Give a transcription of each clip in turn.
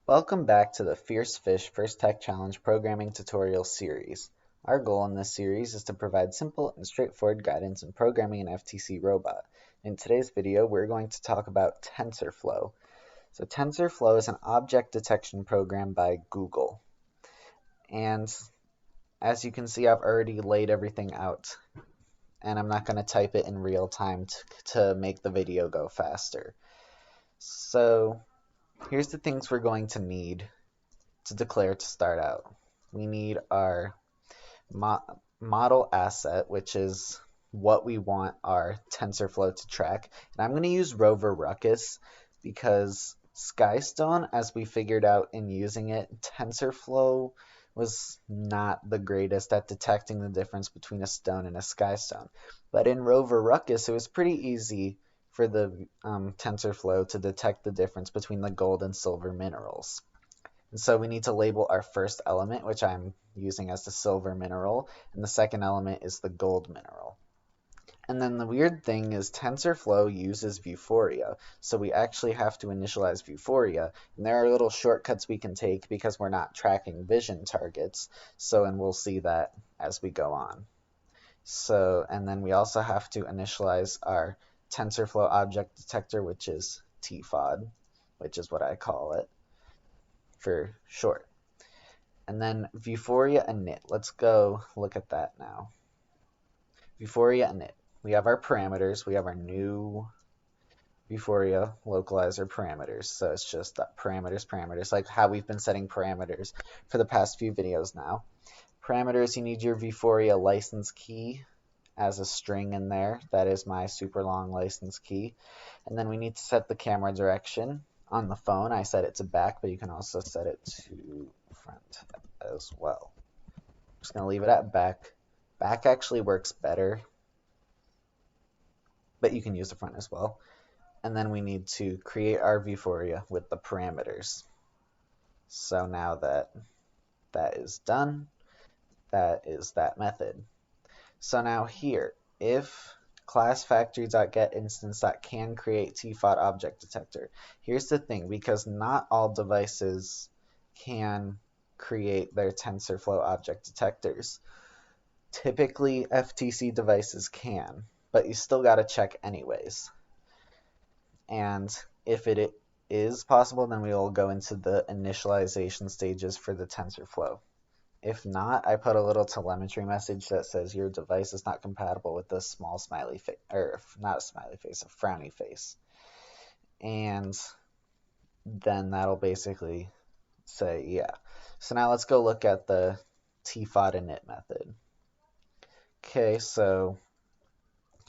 Welcome back to the Fierce Fish First Tech Challenge programming tutorial series. Our goal in this series is to provide simple and straightforward guidance in programming an FTC robot. In today's video, we're going to talk about TensorFlow. So TensorFlow is an object detection program by Google. And as you can see, I've already laid everything out. And I'm not going to type it in real time to make the video go faster. So here's the things we're going to need to declare to start out. We need our model asset, which is what we want our TensorFlow to track. And I'm going to use Rover Ruckus because Skystone, as we figured out in using it, TensorFlow was not the greatest at detecting the difference between a stone and a skystone. But in Rover Ruckus, it was pretty easy for the TensorFlow to detect the difference between the gold and silver minerals. And so we need to label our first element, which I'm using as the silver mineral, and the second element is the gold mineral. And then the weird thing is TensorFlow uses Vuforia, so we actually have to initialize Vuforia, and there are little shortcuts we can take because we're not tracking vision targets, and we'll see that as we go on. And then we also have to initialize our TensorFlow object detector, which is TFOD, which is what I call it for short. And then Vuforia init. Let's go look at that now. Vuforia init. We have our parameters. We have our new Vuforia localizer parameters. So it's just parameters, like how we've been setting parameters for the past few videos now. Parameters, you need your Vuforia license key as a string in there. That is my super long license key. And then we need to set the camera direction. On the phone, I set it to back, but you can also set it to front as well. I'm just going to leave it at back. Back actually works better, but you can use the front as well. And then we need to create our Vuforia with the parameters. So now that that is done, that is that method. So now here, if class factory.getInstance.can create TFOD object detector. Here's the thing, because not all devices can create their TensorFlow object detectors. Typically, FTC devices can, but you still got to check anyways. And if it is possible, then we will go into the initialization stages for the TensorFlow. If not, I put a little telemetry message that says your device is not compatible with this small smiley face, or not a smiley face, a frowny face. And then that'll basically say, yeah. So now let's go look at the TFOD init method. Okay, so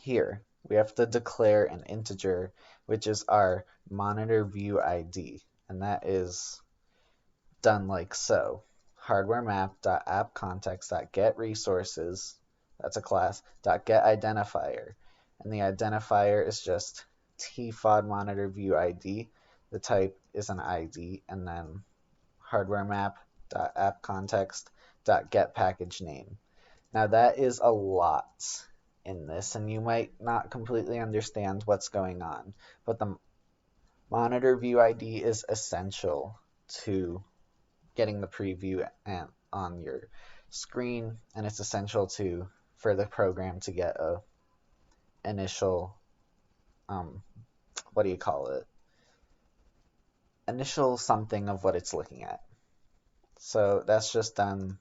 here we have to declare an integer, which is our monitor view ID, and that is done like so. Hardware map.appContext.getResources, that's a class, .getIdentifier. And the identifier is just TFOD monitor view ID. The type is an ID, and then hardware map.appContext.getPackageName. Now that is a lot in this, and you might not completely understand what's going on, but the monitor view ID is essential to getting the preview on your screen, and it's essential for the program to get a initial initial something of what it's looking at. So that's just done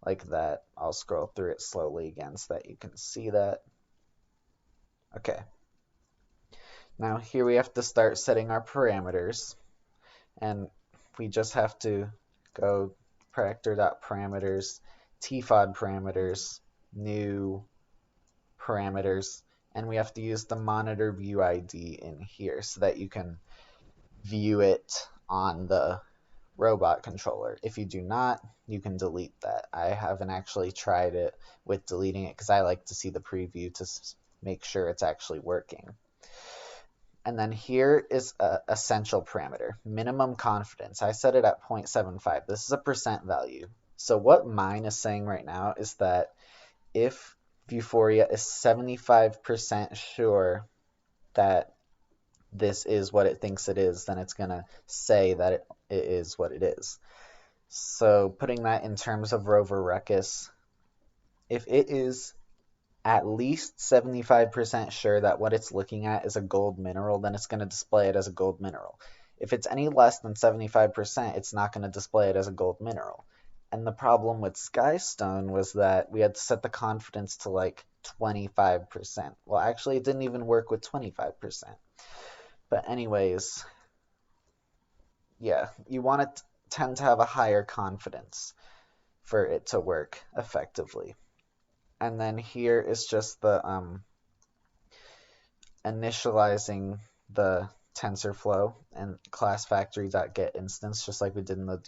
like that. I'll scroll through it slowly again so that you can see that. Okay. Now here we have to start setting our parameters, and we just have to go parameter.parameters, TFOD parameters, new parameters, and we have to use the monitor view ID in here so that you can view it on the robot controller. If you do not, you can delete that. I haven't actually tried it with deleting it because I like to see the preview to make sure it's actually working. And then here is an essential parameter, minimum confidence. I set it at 0.75. This is a percent value. So what mine is saying right now is that if Vuforia is 75% sure that this is what it thinks it is, then it's going to say that it is what it is. So putting that in terms of Rover Ruckus, if it is at least 75% sure that what it's looking at is a gold mineral, then it's going to display it as a gold mineral. If it's any less than 75%, it's not going to display it as a gold mineral. And the problem with Skystone was that we had to set the confidence to like 25%. Well, actually, it didn't even work with 25%. But anyways, yeah, you want to tend to have a higher confidence for it to work effectively. And then here is just the initializing the TensorFlow and class factory.get instance, just like we did in the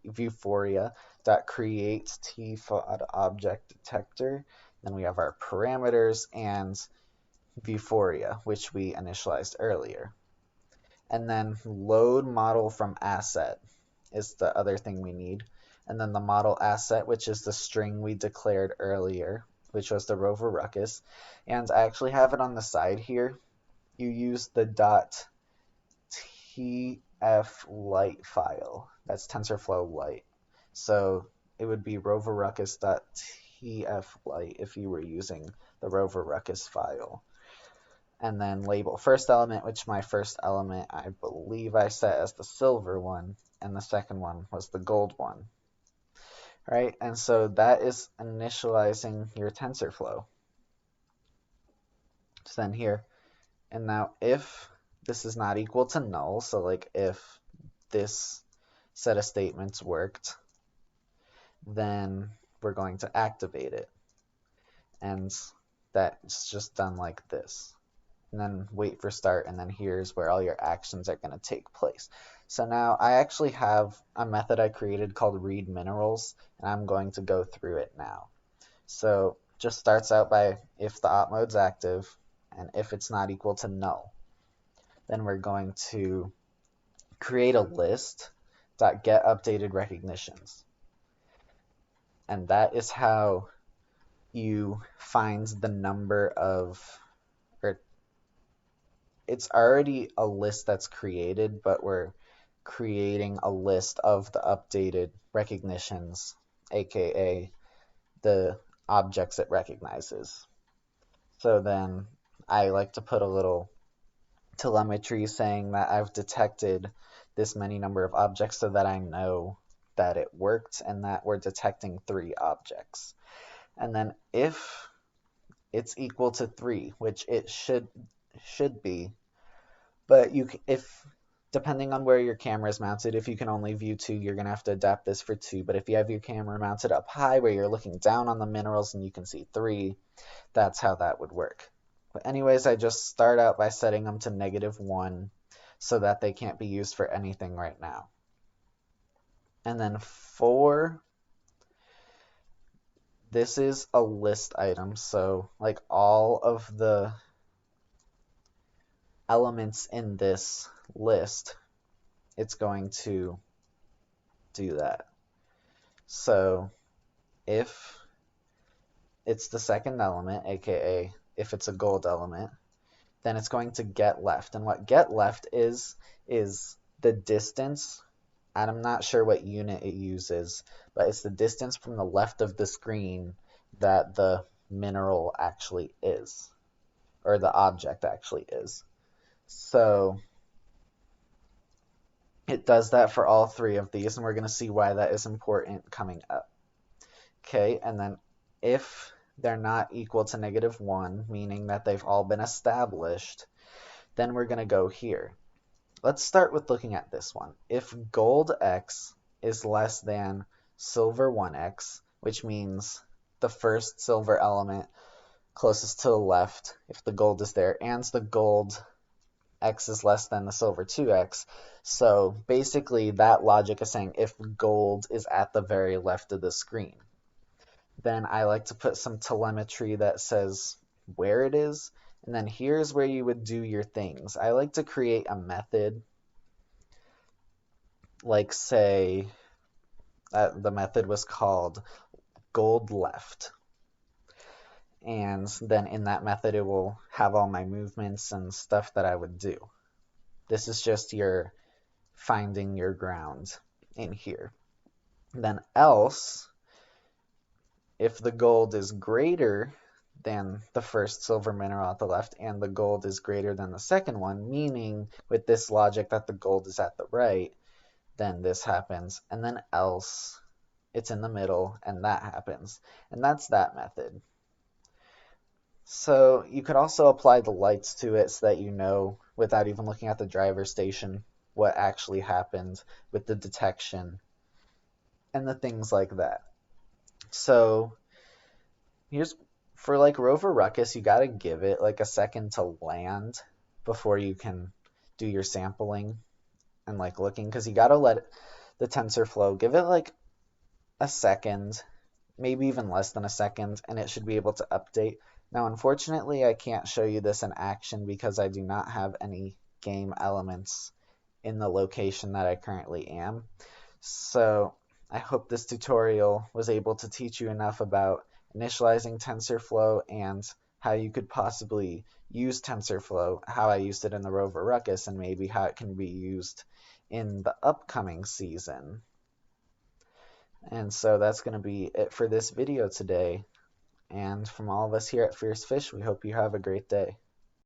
Vuforia.create tfod object detector. Then we have our parameters and Vuforia, which we initialized earlier. And then load model from asset is the other thing we need. And then the model asset, which is the string we declared earlier, which was the Rover Ruckus. And I actually have it on the side here. You use the .tf-lite file. That's TensorFlow Lite. So it would be roverruckus.tf-lite if you were using the Rover Ruckus file. And then label first element, which my first element I believe I set as the silver one, and the second one was the gold one. Right, and so that is initializing your TensorFlow. So then here, and now if this is not equal to null, so like if this set of statements worked, then we're going to activate it. And that's just done like this. And then wait for start, and then here's where all your actions are going to take place. So now I actually have a method I created called read minerals, and I'm going to go through it now. So just starts out by if the op mode's active, and if it's not equal to null, then we're going to create a list .get updated recognitions. And that is how you find the number of, or it's already a list that's created, but we're creating a list of the updated recognitions, aka the objects it recognizes. So then I like to put a little telemetry saying that I've detected this many number of objects so that I know that it worked and that we're detecting 3 objects. And then if it's equal to 3, which it should be, but if depending on where your camera is mounted, if you can only view 2, you're going to have to adapt this for 2. But if you have your camera mounted up high where you're looking down on the minerals and you can see 3, that's how that would work. But anyways, I just start out by setting them to -1 so that they can't be used for anything right now. And then for this is a list item, so like all of the elements in this list, it's going to do that. So if it's the second element, aka if it's a gold element, then it's going to get left. And what get left is the distance. And I'm not sure what unit it uses, but it's the distance from the left of the screen that the mineral actually is, or the object actually is. So it does that for all 3 of these, and we're going to see why that is important coming up. Okay, and then if they're not equal to -1, meaning that they've all been established, then we're going to go here. Let's start with looking at this one. If gold x is less than silver 1x, which means the first silver element closest to the left, if the gold is there, and the gold x is less than the silver 2x. So basically that logic is saying if gold is at the very left of the screen. Then I like to put some telemetry that says where it is, and then here's where you would do your things. I like to create a method, like say the method was called gold left. And then in that method it will have all my movements and stuff that I would do. This is just your finding your ground in here. Then else, if the gold is greater than the first silver mineral at the left and the gold is greater than the second one, meaning with this logic that the gold is at the right, then this happens, and then else it's in the middle and that happens. And that's that method. So you could also apply the lights to it so that you know, without even looking at the driver station, what actually happened with the detection and the things like that. So here's for like Rover Ruckus, you got to give it like a second to land before you can do your sampling and like looking, because you got to let the TensorFlow give it like a second, maybe even less than a second, and it should be able to update. Now, unfortunately, I can't show you this in action because I do not have any game elements in the location that I currently am. So I hope this tutorial was able to teach you enough about initializing TensorFlow and how you could possibly use TensorFlow, how I used it in the Rover Ruckus, and maybe how it can be used in the upcoming season. And so that's going to be it for this video today. And from all of us here at Fierce Fish, we hope you have a great day.